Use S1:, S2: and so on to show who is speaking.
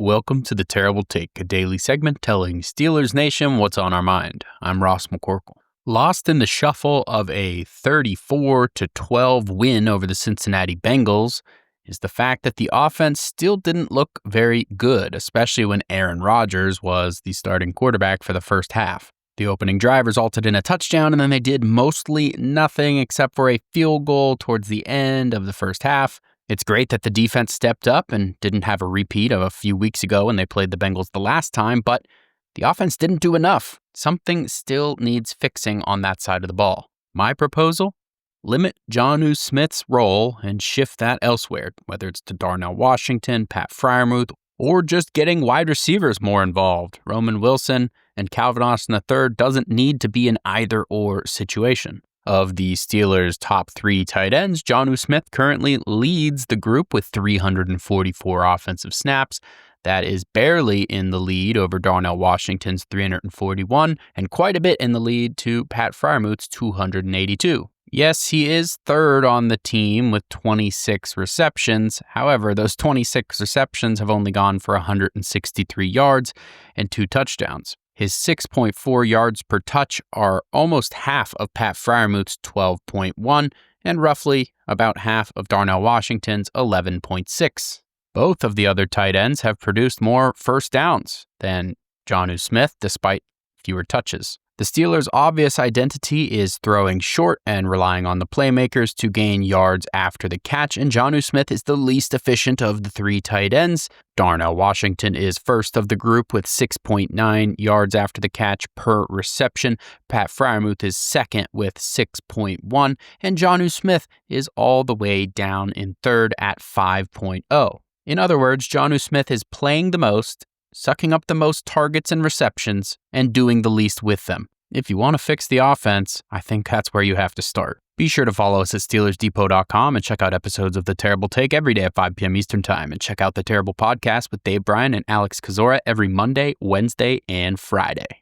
S1: Welcome to the Terrible Take, a daily segment telling Steelers Nation what's on our mind. I'm Ross McCorkle. Lost in the shuffle of a 34-12 win over the Cincinnati Bengals is the fact that the offense still didn't look very good, especially when Aaron Rodgers was the starting quarterback for the first half. The opening drive resulted in a touchdown, and then they did mostly nothing except for a field goal towards the end of the first half. It's great that the defense stepped up and didn't have a repeat of a few weeks ago when they played the Bengals the last time, but the offense didn't do enough. Something still needs fixing on that side of the ball. My proposal? Limit Jonnu Smith's role and shift that elsewhere, whether it's to Darnell Washington, Pat Freiermuth, or just getting wide receivers more involved. Roman Wilson and Calvin Austin III doesn't need to be an either-or situation. Of the Steelers' top three tight ends, Jonnu Smith currently leads the group with 344 offensive snaps. That is barely in the lead over Darnell Washington's 341, and quite a bit in the lead to Pat Freiermuth's 282. Yes, he is third on the team with 26 receptions. However, those 26 receptions have only gone for 163 yards and 2 touchdowns. His 6.4 yards per touch are almost half of Pat Freiermuth's 12.1 and roughly about half of Darnell Washington's 11.6. Both of the other tight ends have produced more first downs than Jonnu Smith, despite fewer touches. The Steelers' obvious identity is throwing short and relying on the playmakers to gain yards after the catch, and Jonnu Smith is the least efficient of the three tight ends. Darnell Washington is first of the group with 6.9 yards after the catch per reception. Pat Freiermuth is second with 6.1, and Jonnu Smith is all the way down in third at 5.0. In other words, Jonnu Smith is playing the most, sucking up the most targets and receptions, and doing the least with them. If you want to fix the offense, I think that's where you have to start. Be sure to follow us at SteelersDepot.com and check out episodes of The Terrible Take every day at 5 p.m. Eastern Time. And check out The Terrible Podcast with Dave Bryan and Alex Kozora every Monday, Wednesday, and Friday.